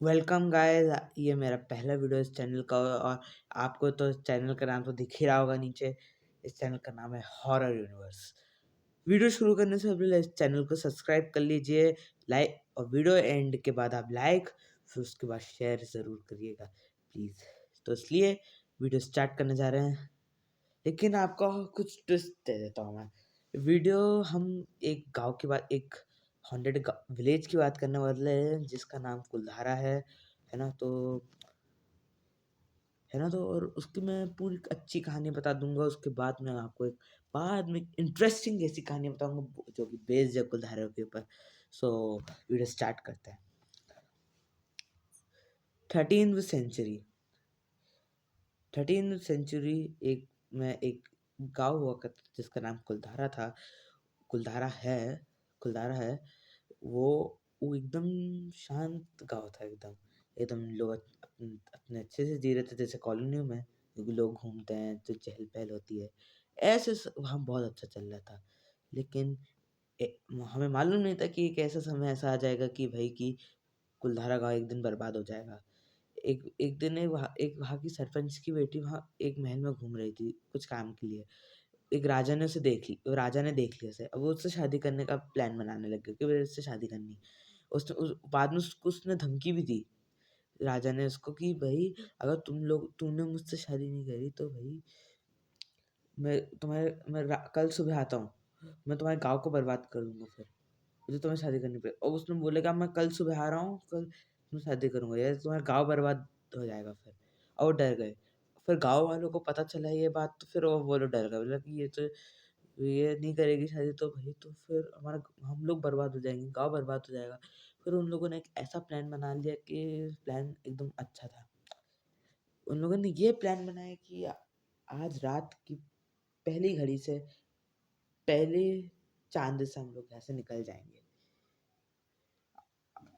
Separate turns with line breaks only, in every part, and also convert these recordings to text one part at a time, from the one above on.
Welcome guys. ये मेरा पहला वीडियो इस चैनल का और आपको तो चैनल का नाम तो दिख ही रहा होगा नीचे। इस चैनल का नाम है हॉरर यूनिवर्स। वीडियो शुरू करने से पहले इस चैनल को सब्सक्राइब कर लीजिए, लाइक, और वीडियो एंड के बाद आप लाइक, फिर उसके बाद शेयर ज़रूर करिएगा प्लीज़। तो इसलिए वीडियो स्टार्ट करने जा रहे हैं, लेकिन आपको कुछ ट्विस्ट दे देता हूँ मैं। वीडियो हम एक गांव की बात, एक हॉन्टेड विलेज की बात करने वाले हैं जिसका नाम कुलधारा है ना। तो और उसकी मैं पूरी अच्छी कहानी बता दूंगा। उसके बाद मैं आपको एक बाद में इंटरेस्टिंग ऐसी कहानी बताऊंगा जो कि बेस्ड है कुलधारा के ऊपर। सो वीडियो स्टार्ट करते हैं। 13वीं सेंचुरी 13वीं सेंचुरी एक गांव हुआ करता जिसका नाम कुलधारा था। कुलधारा है कुलधारा है वो वो एकदम शांत गांव था। एकदम एकदम लोग अपने अच्छे से जी रहे थे, जैसे कॉलोनियों में क्योंकि लोग घूमते हैं तो चहल पहल होती है। ऐसे वहाँ बहुत अच्छा चल रहा था। लेकिन हमें मालूम नहीं था कि एक ऐसा समय ऐसा आ जाएगा कि भाई कि कुलधारा गांव एक दिन बर्बाद हो जाएगा। एक एक दिन एक वहाँ की सरपंच की बेटी वहाँ एक महल में घूम रही थी कुछ काम के लिए। एक राजा ने देख लिया उसे। अब वो उससे शादी करने का प्लान बनाने लग गया कि मुझे इससे शादी करनी। बाद में उसको उसने धमकी भी दी, राजा ने उसको, कि भाई अगर तूने मुझसे शादी नहीं करी तो भाई मैं कल सुबह आता हूँ, मैं तुम्हारे गाँव को बर्बाद कर दूंगा। फिर मुझे तुम्हें शादी करनी पड़ेगी। और उसने बोलेगा मैं कल सुबह आ रहा हूँ, कल मैं शादी करूंगा या तुम्हारा गाँव बर्बाद हो जाएगा। फिर और वो डर गए। फिर गाँव वालों को पता चला ये बात, तो फिर वो लोग डर गए। बोला कि ये नहीं करेगी शादी तो भाई तो फिर हम लोग बर्बाद हो जाएंगे, गाँव बर्बाद हो जाएगा। फिर उन लोगों ने एक ऐसा प्लान बना लिया कि प्लान एकदम अच्छा था। उन लोगों ने ये प्लान बनाया कि आज रात की पहली घड़ी से पहले चांद से हम लोग यहाँ से निकल जाएंगे,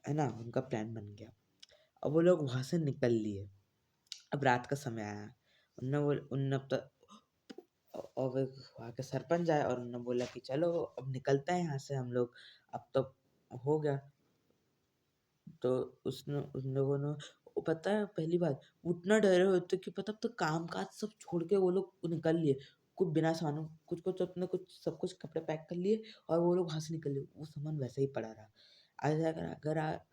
है ना। उनका प्लान बन गया। अब वो लोग वहां से निकल लिए। अब रात का समय आया। उनने अब तक और एक वहाँ के सरपंच आए और उन्होंने बोला कि चलो अब निकलते हैं यहाँ से हम लोग। अब तो हो गया। तो उसने उन लोगों ने, वो पता है पहली बात, वो इतना डरे हुए थे कि पता, अब तो काम काज सब छोड़ के वो लोग निकल लिए। कुछ बिना सामानों, कुछ कुछ अपने कुछ सब कुछ कपड़े पैक कर लिए और वो लोग वहां से निकल लिए। वो सामान वैसे ही पड़ा रहा।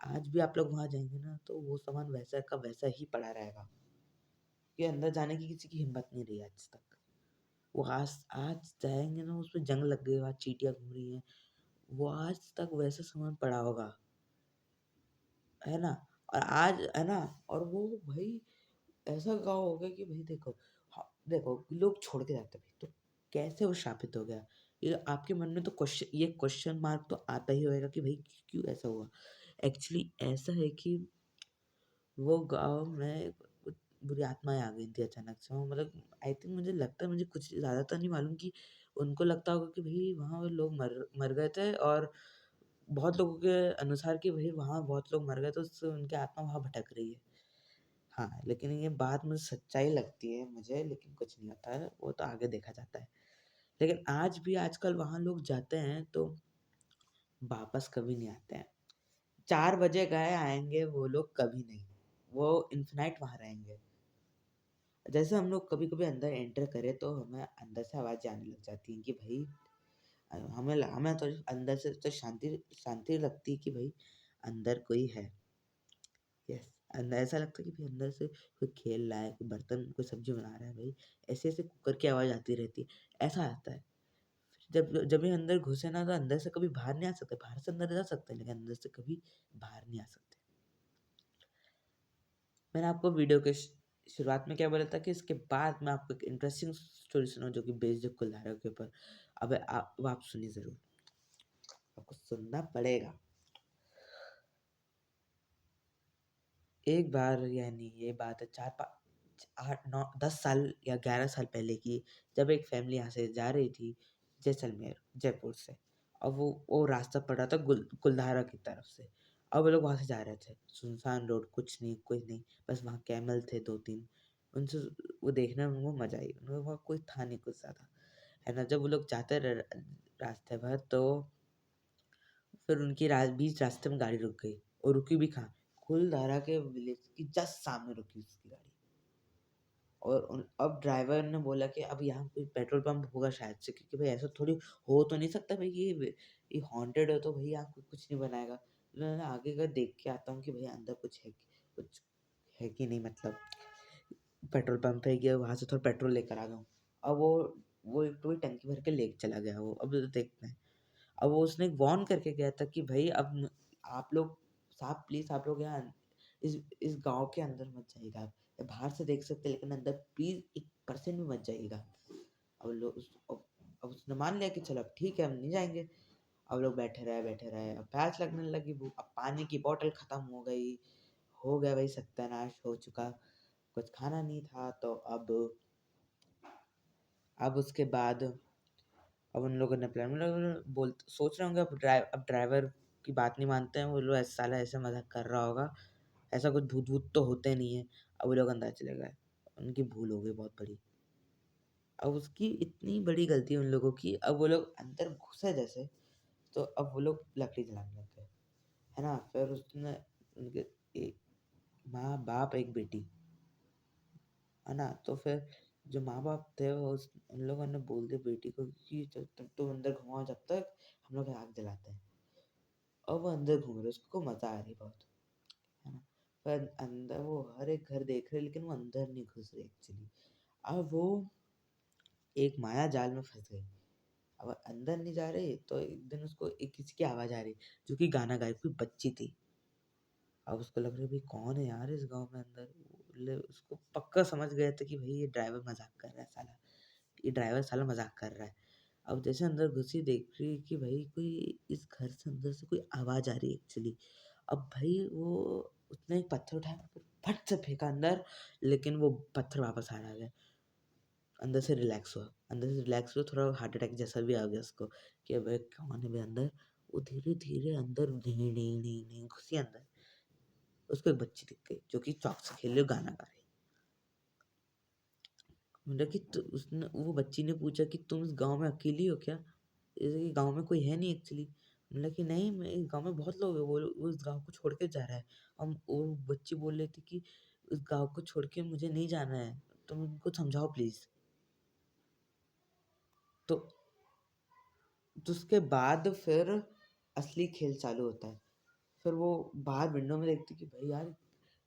आज भी आप लोग वहां जाएंगे ना तो वो सामान वैसा का वैसा ही पड़ा रहेगा। कि अंदर जाने की किसी की हिम्मत नहीं रही आज तक। वो आज आज जाएंगे ना, उसमें जंग लग गई, वहां चींटियां घूम रही हैं। वो आज तक वैसा सामान पड़ा होगा, है ना। और आज, है ना। और वो भाई ऐसा गाँव हो गया कि भाई देखो, हाँ देखो, लोग छोड़ के जाते भाई, तो कैसे वो शापित हो गया। ये आपके मन में तो क्वेश्चन मार्क तो आता ही होएगा कि भाई क्यों ऐसा हुआ। एक्चुअली ऐसा है कि वो गाँव में कुछ बुरी आत्माएं आ गई थी अचानक से। वो मतलब आई थिंक, मुझे लगता है, मुझे कुछ ज़्यादा तो नहीं मालूम, कि उनको लगता होगा कि भाई वहाँ वो लोग मर मर गए थे। और बहुत लोगों के अनुसार कि भाई वहाँ बहुत लोग मर गए तो उससे उनकी आत्मा वहाँ भटक रही है। हाँ, लेकिन ये बात मुझे सच्चाई लगती है मुझे, लेकिन कुछ नहीं होता है, वो तो आगे देखा जाता है। लेकिन आज भी आजकल वहाँ लोग जाते हैं तो वापस कभी नहीं आते हैं। 4 बजे गए आएँगे वो लोग कभी नहीं। वो इन्फिनाइट वहाँ रहेंगे। जैसे हम लोग कभी-कभी अंदर एंटर करें तो हमें अंदर से आवाज़ें आने लग जाती हैं कि भाई हमें तो अंदर से तो शांति शांति लगती है कि भाई अंदर कोई है। यस, अंदर ऐसा लगता है कि भाई अंदर से कोई खेल रहा है, कोई बर्तन, कोई सब्जी बना रहा है भाई। ऐसे-ऐसे कुकर की आवाज़ आती रहती है, ऐसा आता है। जब जब ये अंदर घुसे ना तो अंदर से कभी बाहर नहीं आ सकते। बाहर से अंदर जा सकते हैं लेकिन अंदर से कभी बाहर नहीं आ सकते। मैंने आपको वीडियो के शुरुआत में क्या बोला था कि इसके बाद मैं आपको एक इंटरेस्टिंग स्टोरी सुनाऊँ जो कि बेस्ड है कुल्हाड़ियों के ऊपर। अब आप सुनिए ज़रूर, आपको सुनना पड़ेगा। एक बार, यानी ये बात है 4 5 8 9 10 साल या 11 साल पहले की, जब एक फैमिली यहाँ से जा रही थी जैसलमेर, जयपुर से। अब वो रास्ता पड़ा था कुल्धारा की तरफ से। अब वो लोग वहाँ से जा रहे थे। सुनसान रोड, कुछ नहीं, बस वहाँ कैमल थे 2-3। उनसे वो देखने में उनको मज़ा आई। उनको वहाँ कोई था नहीं कुछ ज़्यादा, है ना। जब वो लोग जाते रास्ते भर तो फिर उनकी बीच रास्ते में गाड़ी रुक गई। और रुकी भी कहाँ, कुलधारा के विलेज की जस्ट सामने रुकी उसकी गाड़ी। और अब ड्राइवर ने बोला कि अब यहाँ कोई पेट्रोल पंप होगा शायद से, क्योंकि भाई ऐसा थोड़ी हो तो नहीं सकता भाई, ये हॉन्टेड है तो भाई यहाँ कोई कुछ नहीं बनाएगा। तो मैंने आगे का देख के आता हूँ कि भाई अंदर कुछ है कि नहीं, मतलब पेट्रोल पंप है कि वहाँ से थोड़ा पेट्रोल लेकर आ गया हूँ। अब वो एक पूरी टंकी भर के लेके चला गया वो, अब तो देखते हैं। अब वो उसने वार्न करके गया था कि भाई अब आप लोग साहब प्लीज़ आप लोग यहाँ इस गाँव के अंदर मत जाइएगा आप। बाहर से देख सकते हैं लेकिन अंदर प्लीज़ 1% भी मत जाइएगा। अब लोग अब उसने मान लिया कि चलो अब ठीक है हम नहीं जाएँगे। अब लोग बैठे रहे, अब प्यास लगने लगी, भूख, अब पानी की बॉटल खत्म हो गया भाई सत्यानाश हो चुका। कुछ खाना नहीं था तो अब उसके बाद अब उन लोगों ने प्लान मतलब बोल सोच रहे होंगे अब ड्राइवर की बात नहीं मानते हैं वो लोग, ऐसा साला ऐसे मजाक कर रहा होगा, ऐसा कुछ भूत भूत तो होते नहीं है। अब वो लोग अंदर चले गए, उनकी भूल हो गई बहुत बड़ी। अब उसकी इतनी बड़ी गलती है उन लोगों की, अब वो लोग अंदर घुसे जैसे, तो अब वो लोग लकड़ी जलाने लग गए, है ना। फिर उसने उनके एक माँ बाप एक बेटी, है ना। तो फिर जो माँ बाप थे वो उन लोगों ने बोल दिया बेटी को कि जब तक तुम अंदर घुमाओ जब तक हम लोग आग जलाते हैं। और वो अंदर घूम रहे, उसको मजा आ रही बहुत, है ना। पर अंदर वो हर एक घर देख रहे लेकिन वो अंदर नहीं घुस रहे एक्चुअली। अब वो एक माया जाल में फंस गई। अब अंदर नहीं जा रहे तो एक दिन उसको एक किसी की आवाज आ रही जो कि गाना गाए, कोई बच्ची थी। अब उसको लग रहा है भाई कौन है यार इस गांव में अंदर। उसको पक्का समझ गए थे कि भाई ये ड्राइवर मजाक कर रहा है साला, ये ड्राइवर साला मजाक कर रहा है। अब जैसे अंदर घुसी देख रही कि भाई कोई इस घर से अंदर से कोई आवाज आ रही है एक्चुअली। अब भाई वो उसने एक पत्थर उठाया फिर फट से फेंका अंदर, लेकिन वो पत्थर वापस आ गया। अंदर से रिलैक्स हुआ, थोड़ा हार्ट अटैक जैसा भी आ गया उसको कि भाई कौन है भाई अंदर। वो धीरे धीरे अंदर नहीं नहीं नहीं नहीं घुसी अंदर। उसको एक बच्ची दिख गई जो कि चौक से खेल रही गाना गा रही। मतलब कि उसने वो बच्ची ने पूछा कि तुम इस गांव में अकेली हो क्या, जैसे कि गांव में कोई है नहीं एक्चुअली। मतलब कि नहीं मैं इस गांव में बहुत लोग हैं, वो इस गांव को छोड़ के जा रहा है। हम वो बच्ची बोल रही थी कि इस गांव को छोड़ के मुझे नहीं जाना है, तुम उनको समझाओ प्लीज। तो उसके बाद फिर असली खेल चालू होता है। फिर वो बाहर विंडो में देखती कि भाई यार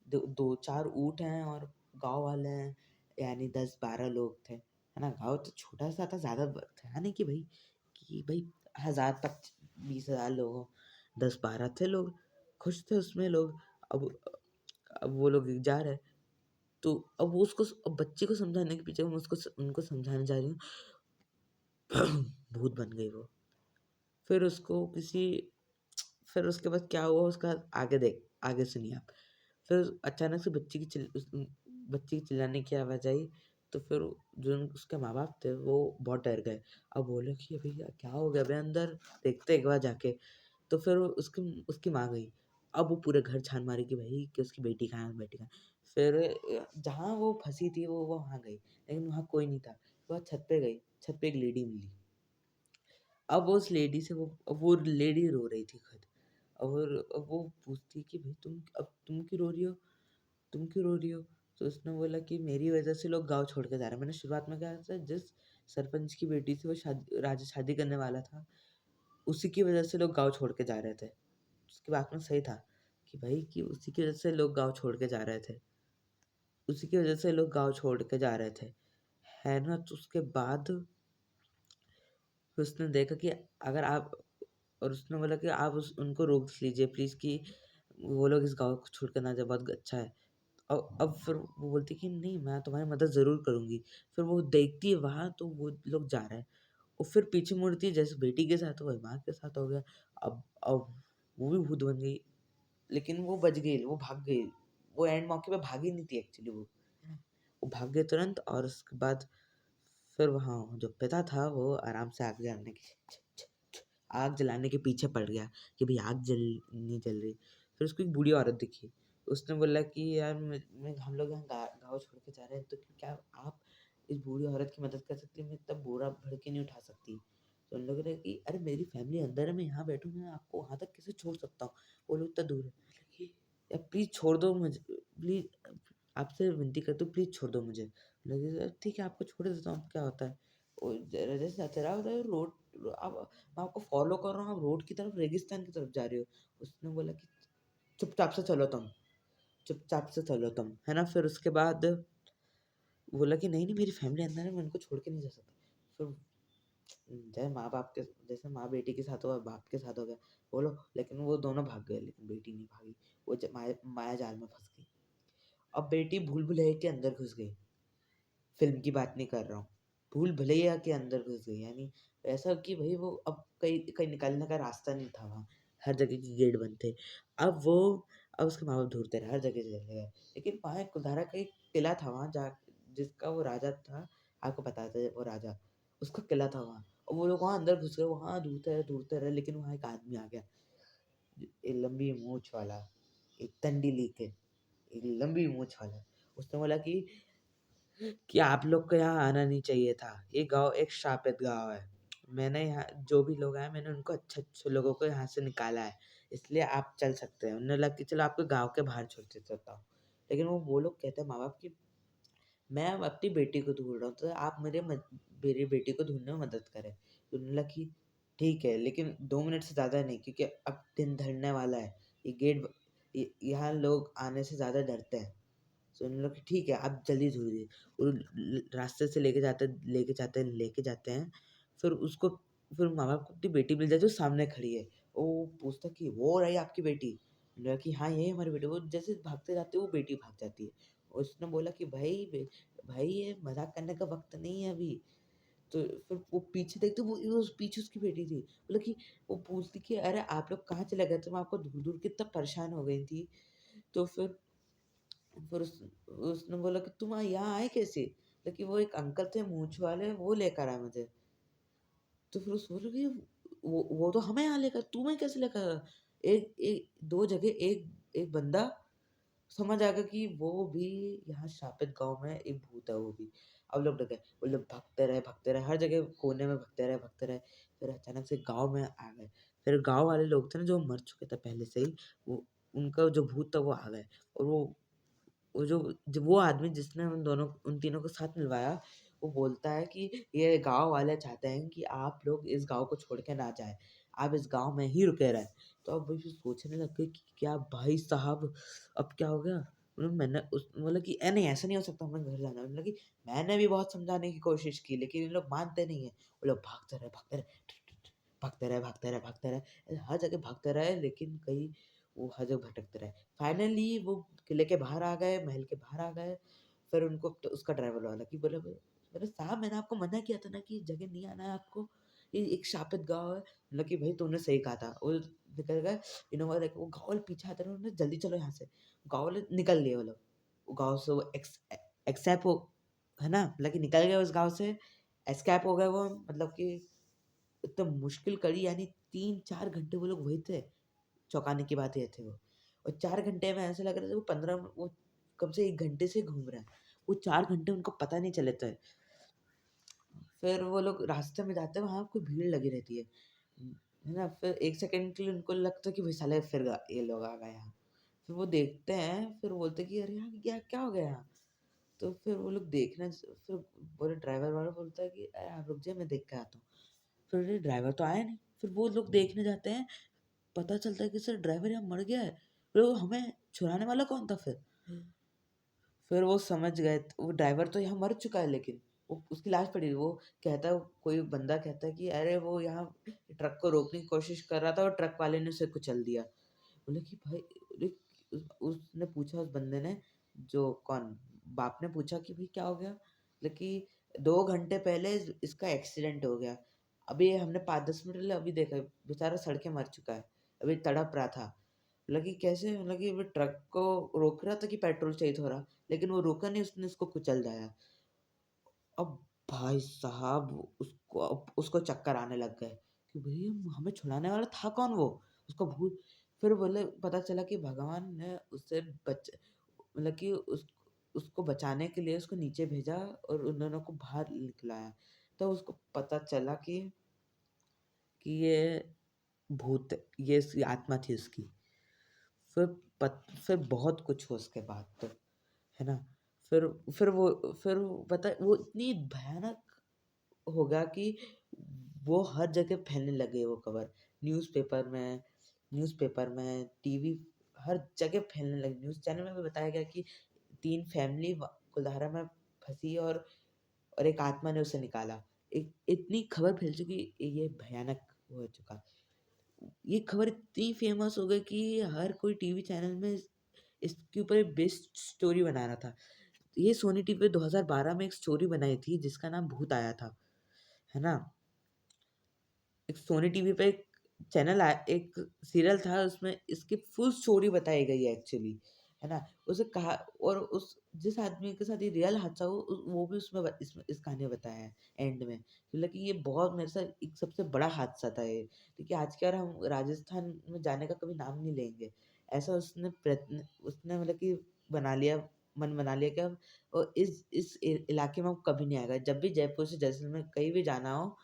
दो चार ऊँट हैं और गाँव वाले हैं, यानी 10-12 लोग थे, है ना। गाँव तो छोटा सा था, ज़्यादा था नहीं कि भाई 1000 तक 20,000 लोग हों, 10-12 थे लोग, खुश थे उसमें लोग। अब अब वो लोग जा रहे हैं, तो अब वो उसको अब बच्चे को समझाने के पीछे मैं उसको उनको समझाने जा रही हूँ। भूत बन गई वो। फिर उसको किसी फिर उसके बाद क्या हुआ उसका आगे सुनिए आप। फिर अचानक से बच्ची की चिल्लाने की आवाज़ आई। तो फिर जो उसके माँ-बाप थे वो बहुत डर गए। अब बोले कि भैया क्या हो गया बे अंदर, देखते एक बार जाके। तो फिर वो उसकी उसकी माँ गई। अब वो पूरे घर छान मारी कि भाई कि उसकी बेटी कहाँ है, बेटी कहाँ है? फिर जहाँ वो फँसी थी वो वहाँ गई, लेकिन वहाँ कोई नहीं था। वो छत पे गई, छत पे एक लेडी मिली। अब उस लेडी से अब वो लेडी रो रही थी खुद। अब वो पूछती कि भाई तुम क्यों रो रही हो? तुम क्यों रो रही हो? तो उसने बोला कि मेरी वज़ह से लोग गाँव छोड़ के जा रहे हैं। मैंने शुरुआत में कहा था जिस सरपंच की बेटी से वो शादी करने वाला था, उसी की वज़ह से लोग गाँव छोड़ के जा रहे थे। उसकी बात में सही था कि भाई कि उसी की वज़ह से लोग गाँव छोड़ के जा रहे थे। उसी की वज़ह से लोग गाँव छोड़ के जा रहे थे, है ना? तो उसके बाद फिर उसने देखा कि अगर आप और उसने बोला कि आप उनको रोक लीजिए प्लीज़ कि वो लोग इस गाँव को छोड़ कर ना जाए, बहुत अच्छा है। अब फिर वो बोलती है कि नहीं मैं तुम्हारी मदद ज़रूर करूँगी। फिर वो देखती है वहाँ तो वो लोग जा रहे हैं। और फिर पीछे मुड़ती है जैसे बेटी के साथ हुआ माँ के साथ हो गया। अब वो भी भूत बन गई, लेकिन वो बच गई, वो भाग गई। वो एंड मौके पे भागी नहीं थी एक्चुअली वो। वो भाग गए तुरंत और उसके बाद फिर वहाँ जो पिता था वो आराम से आग जलाने के पीछे पड़ गया कि भाई आग नहीं जल रही। फिर उसको एक बूढ़ी औरत दिखी। उसने बोला कि यार मैं हम लोग यहाँ गाँव छोड़ के जा रहे हैं तो क्या आप इस बूढ़ी औरत की मदद कर सकती हैं? मैं इतना बोरा भर के नहीं उठा सकती। तो उन लोगों ने कि अरे मेरी फैमिली अंदर है, मैं यहाँ बैठूँ, मैं आपको वहाँ तक कैसे छोड़ सकता हूँ? वो लोग इतना दूर है। या प्लीज़ छोड़ दो मुझे, प्लीज़ आपसे विनती करता हूँ प्लीज़ छोड़ दो मुझे। लगे ठीक है आपको छोड़ देता हूँ, अब क्या होता है? वो जैसे चला होता है रोड, अब मैं आपको फ़ॉलो कर रहा हूँ, आप रोड की तरफ, रेगिस्तान की तरफ जा रहे हो। उसने बोला कि चुपचाप से चलो तुम, चुपचाप से चलो तुम, है ना? फिर उसके बाद बोला कि नहीं, नहीं मेरी फैमिली अंदर है, मैं उनको छोड़ के नहीं जा सकता। फिर जैसे माँ-बाप के, जैसे माँ बेटी के साथ हुआ, बाप के साथ हो गया, बोलो, लेकिन वो दोनों भाग गए, लेकिन बेटी नहीं भागी। वो माया जाल में फँस गई। अब बेटी भूल-भुलैया के अंदर घुस गई। फ़िल्म की बात नहीं कर रहा हूँ। भूल-भुलैया के अंदर घुस गई, यानी ऐसा कि भई वो अब कहीं कहीं निकलने का रास्ता नहीं था वहाँ। हर जगह के गेट बंद थे। अब वो अब उसके माँ-बाप ढूँढते रहे, हर जगह चले गए। लेकिन वहाँ एक कुलधारा का एक किला था वहाँ जहाँ जिसका वो राजा था, आपको पता था वो राजा, उसका किला था वहाँ। और वो लोग वहाँ अंदर घुस गए, वहाँ ढूँढते रहे, लेकिन वहाँ एक आदमी आ गया। एक लंबी मूंछ वाला, एक तंडी लेके, एक लंबी मूंछ वाला। उसने बोला कि आप लोग को यहाँ आना नहीं चाहिए था। ये गाँव एक श्रापित गाँव है। मैंने यहाँ जो भी लोग आए, मैंने उनको अच्छे-अच्छे लोगों को यहाँ से निकाला है। इसलिए आप चल सकते हैं। उन्हें लगा कि चलो आपको गाँव के बाहर छोड़ देता हूँ। लेकिन वो लोग कहते हैं माँ-बाप कि मैं अब अपनी बेटी को ढूँढ रहा हूँ, तो आप मेरी बेटी को ढूँढने में मदद करें। तो उन्होंने बोला कि ठीक है, लेकिन 2 मिनट से ज़्यादा नहीं, क्योंकि अब दिन ढलने वाला है। ये गेट यहाँ लोग आने से ज़्यादा डरते हैं। तो उन्होंने बोला कि ठीक है, आप जल्दी ढूँढिए। और रास्ते से लेके जाते हैं। फिर उसको फिर माँ-बाप को अपनी बेटी मिल जाती है, जो सामने खड़ी है। वो पूछता है कि वो रही आपकी बेटी? उन्होंने बोला कि हाँ, यही हमारी बेटी। वो जैसे भागते जाते हैं, वो बेटी भाग जाती है। और उसने बोला कि भाई ये मज़ाक करने का वक़्त नहीं है अभी। तो फिर वो पीछे देखते, वो पीछे उसकी बेटी थी। बोला कि वो पूछती कि अरे आप लोग कहाँ चले गए थे? मैं आपको ढूँढ-ढूँढ के इतना परेशान हो गई थी। तो फिर उसने बोला कि तुम यहाँ आए कैसे? लेकिन वो एक अंकल थे मूंछ वाले, वो लेकर आए मुझे। तो फिर उस बोले कि वो तो हमें यहाँ लेकर, तुम्हें कैसे लेकर आया? एक एक 2 जगह एक एक बंदा समझ आ गया कि वो भी यहाँ शापित गाँव में एक भूत है वो भी। अब लोग डर गए, वो लोग भागते रहे, हर जगह कोने में भागते रहे। फिर अचानक से गाँव में आ गए। फिर गाँव वाले लोग थे ना जो मर चुके थे पहले से ही, वो उनका जो भूत था वो आ गए। और वो जो वो आदमी जिसने उन तीनों को साथ मिलवाया, वो बोलता है कि ये गाँव वाले चाहते हैं कि आप लोग इस गाँव को छोड़ के ना जाएँ। आप इस गाँव में ही रुके रहें। तो अब वो फिर सोचने लग गए कि क्या भाई साहब, अब क्या हो गया? मैंने उस बोला कि नहीं ऐसा नहीं हो सकता, हमें घर जाना है। मैंने कहा कि मैंने भी बहुत समझाने की कोशिश की, लेकिन ये लोग मानते नहीं हैं। वो लोग भागते रहे, भागते रहे, हर जगह भागते रहे, लेकिन कहीं वो हर जगह भटकते रहे। फाइनली वो किले के बाहर आ गए, महल के बाहर आ गए। फिर उनको तो उसका ड्राइवर वाला कि बोले बोले साहब मैंने आपको मना किया था ना कि इस जगह नहीं आना है आपको, ये एक शापित गाँव है। मतलब कि भाई तुमने सही कहा था। वो निकल गए, वो गाँव वाले पीछे आते रहे, उन्होंने जल्दी चलो यहाँ से। गाँव वाले निकल लिए वो लोग। वो गाँव से वो एक्सैप हो, है ना? मतलब कि निकल गए उस गाँव से, एस्केप हो गए वो, मतलब कि एकदम मुश्किल कड़ी, यानी 3-4 घंटे वो लोग वहीं थे। चौंकाने की बात ये थी वो। और 4 घंटे में ऐसा लग रहा था वो 15 वो कब से 1 घंटे से घूम रहा है। वो 4 घंटे उनको पता नहीं चले थे। फिर वो लोग रास्ते में जाते हैं, वहाँ कोई भीड़ लगी रहती है। है ना? फिर 1 सेकंड के लिए उनको लगता है कि भाई साले ये लोग आ गए यहाँ। फिर वो देखते हैं, फिर बोलते हैं कि अरे यार क्या क्या हो गया यहाँ? तो फिर वो लोग फिर बोले, ड्राइवर वाला बोलता है कि अरे आप रुक जाइए मैं देख के आता हूँ। फिर ये ड्राइवर तो आया नहीं। फिर वो लोग देखने जाते हैं, पता चलता है कि सर ड्राइवर यहाँ मर गया है। फिर वो हमें छुड़ाने वाला कौन था फिर? फिर वो समझ गए, वो ड्राइवर तो यहाँ मर चुका है, लेकिन वो उसकी लाश पड़ी है। वो कहता है, कोई बंदा कहता है कि अरे वो यहाँ ट्रक को रोकने की कोशिश कर रहा था और ट्रक वाले ने उसे कुचल दिया। बोले कि भाई अरे, उसने पूछा, उस बंदे ने, जो कौन बाप ने पूछा कि भाई क्या हो गया? बोले कि 2 घंटे पहले इसका एक्सीडेंट हो गया। अभी हमने 5-10 मिनट पहले अभी देखा, बेचारा सड़ के मर चुका है। अभी तड़प रहा था। बोला कि कैसे? बोला कि वो ट्रक को रोक रहा था कि पेट्रोल चाहिए थोड़ा, लेकिन वो रुका नहीं, उसने उसको कुचल दिया। अब भाई साहब उसको चक्कर आने लग गए कि भई हमें छुड़ाने वाला था कौन वो? उसका भूत। फिर बोले पता चला कि भगवान ने उससे मतलब कि उसको बचाने के लिए उसको नीचे भेजा और उन दोनों को बाहर निकलाया। तब उसको पता चला कि ये भूत, ये इसकी आत्मा थी उसकी। फिर फिर बहुत कुछ हुआ उसके बाद तो, है ना? फिर फिर वो पता है वो इतनी भयानक हो गया कि वो हर जगह फैलने लगे वो खबर। न्यूज़पेपर में टीवी हर जगह फैलने लगी। न्यूज़ चैनल में भी बताया गया कि 3 फैमिली व कुल्हारा में फँसी और एक आत्मा ने उसे निकाला। एक इतनी खबर फैल चुकी, ये भयानक हो चुका। ये खबर इतनी फ़ेमस हो गई कि हर कोई टीवी चैनल में इसके ऊपर एक बेस्ड स्टोरी बना रहा था। ये सोनी टीवी पे 2012 में एक स्टोरी बनाई थी जिसका नाम भूत आया था, है ना? एक सोनी टीवी पे एक एक सीरियल था उसमें इसकी फुल स्टोरी बताई गई है एक्चुअली, है ना? उसे कहा और उस जिस आदमी के साथ ये रियल हादसा हुआ वो भी इसमें इस कहानी में बताया है एंड में। मतलब कि ये बहुत मेरे साथ एक सबसे बड़ा हादसा था ये। देखिए आज के और हम राजस्थान में जाने का कभी नाम नहीं लेंगे। ऐसा उसने मतलब कि बना लिया मन बना लिया कि अब इस इलाके में वो कभी नहीं आएगा। जब भी जयपुर से जैसलमेर कहीं भी जाना हो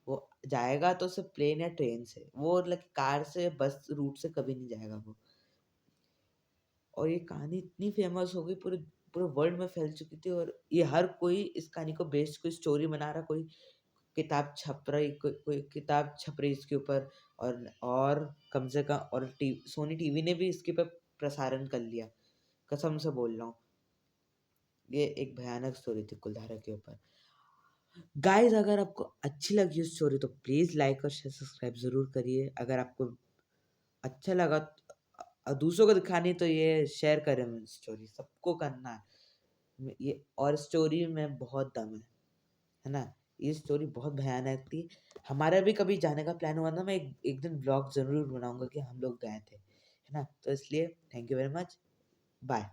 वो जाएगा तो सिर्फ़ प्लेन या ट्रेन से। वो मतलब कार से, बस रूट से कभी नहीं जाएगा वो। और ये कहानी इतनी फ़ेमस हो गई पूरे पूरे वर्ल्ड में फैल चुकी थी और ये हर कोई इस कहानी को बेस्ड कोई स्टोरी बना रहा, कोई कोई किताब छप रही इसके ऊपर और कम से कम और टी सोनी टीवी ने भी इसके ऊपर प्रसारण कर लिया। कसम से बोल रहा हूँ। ये एक भयानक स्टोरी थी कुलधारा के ऊपर। गाइज़ अगर आपको अच्छी लगी ये स्टोरी तो प्लीज़ लाइक और शेयर सब्सक्राइब ज़रूर करिए। अगर आपको अच्छा लगा दूसरों को दिखानी है तो ये शेयर करें स्टोरी सबको करना है। ये और स्टोरी में बहुत दम है ना? ये स्टोरी बहुत भयानक थी। हमारा भी कभी जाने का प्लान हुआ ना मैं एक दिन व्लॉग ज़रूर बनाऊँगा कि हम लोग गए थे, है ना? तो इसलिए thank you very much. Bye.